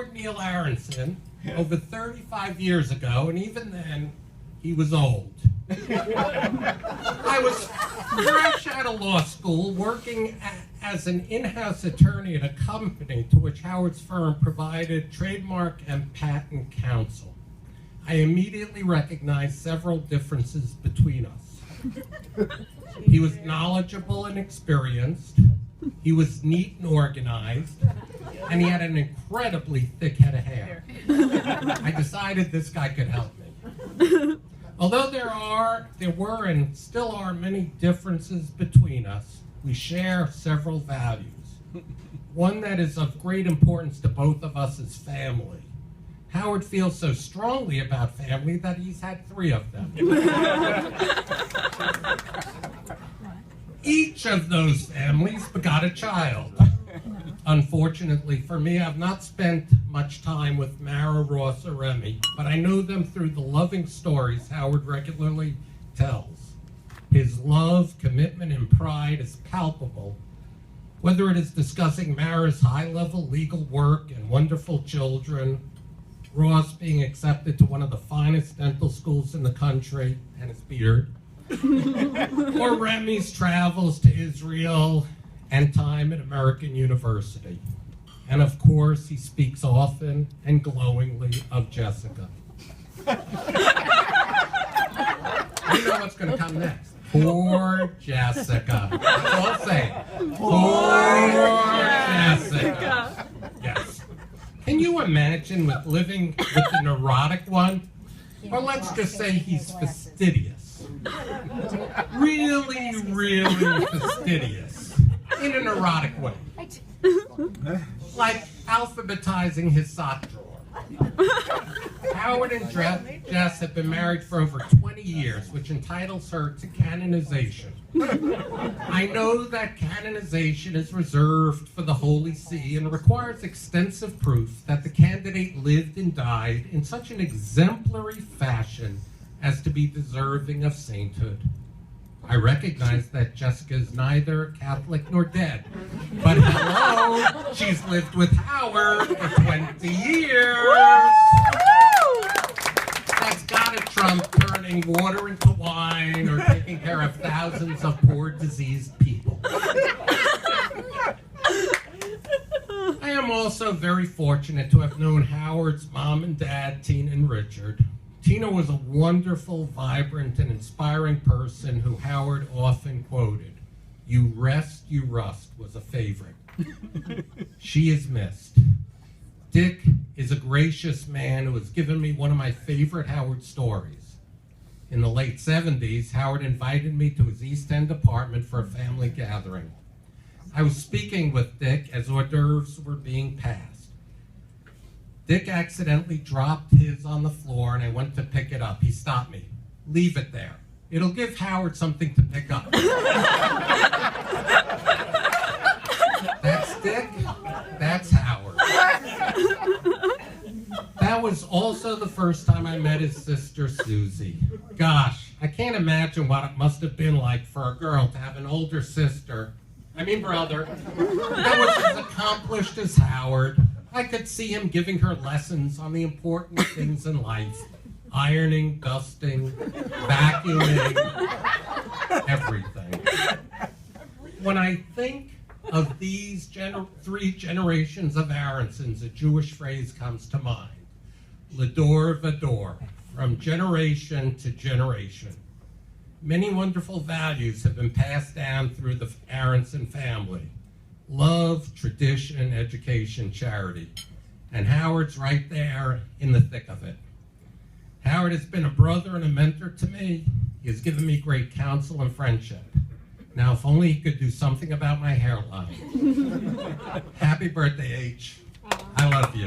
Howard Neil Aronson over 35 years ago, and even then, he was old. I was fresh out of law school, working as an in-house attorney at a company to which Howard's firm provided trademark and patent counsel. I immediately recognized several differences between us. He was knowledgeable and experienced. He was neat and organized, and he had an incredibly thick head of hair. I decided this guy could help me. Although there were and still are many differences between us, we share several values. One that is of great importance to both of us is family. Howard feels so strongly about family that he's had 3 of them. Each of those families begot a child. Unfortunately for me, I've not spent much time with Mara, Ross, or Remy, but I know them through the loving stories Howard regularly tells. His love, commitment, and pride is palpable, whether it is discussing Mara's high-level legal work and wonderful children, Ross being accepted to one of the finest dental schools in the country, and his beard, or Remy's travels to Israel and time at American University. And of course, he speaks often and glowingly of Jessica. You know what's going to come next. Poor Jessica. That's all I'll say. Poor Jessica. Yes. Can you imagine living with a neurotic one? Or let's just say he's fastidious. Really, really fastidious. In a neurotic way. Like alphabetizing his sock drawer. Howard and Jess have been married for over 20 years, which entitles her to canonization. I know that canonization is reserved for the Holy See and requires extensive proof that the candidate lived and died in such an exemplary fashion as to be deserving of sainthood. I recognize that Jessica is neither Catholic nor dead. But hello, she's lived with Howard for 20 years. That's gotta trump turning water into wine or taking care of thousands of poor diseased people. I am also very fortunate to have known Howard's mom and dad, Tina and Richard. Tina was a wonderful, vibrant, and inspiring person who Howard often quoted. "You rest, you rust" was a favorite. She is missed. Dick is a gracious man who has given me one of my favorite Howard stories. In the late 70s, Howard invited me to his East End apartment for a family gathering. I was speaking with Dick as hors d'oeuvres were being passed. Dick accidentally dropped his on the floor, and I went to pick it up. He stopped me. "Leave it there. It'll give Howard something to pick up." That's Dick. That's Howard. That was also the first time I met his sister, Susie. Gosh, I can't imagine what it must have been like for a girl to have an older brother, that was as accomplished as Howard. I could see him giving her lessons on the important things in life. Ironing, dusting, vacuuming, everything. When I think of these 3 generations of Aronsons, a Jewish phrase comes to mind. L'dor v'dor, from generation to generation. Many wonderful values have been passed down through the Aronson family. Love, tradition, education, charity. And Howard's right there in the thick of it. Howard has been a brother and a mentor to me. He has given me great counsel and friendship. Now, if only he could do something about my hairline. Happy birthday, H. I love you.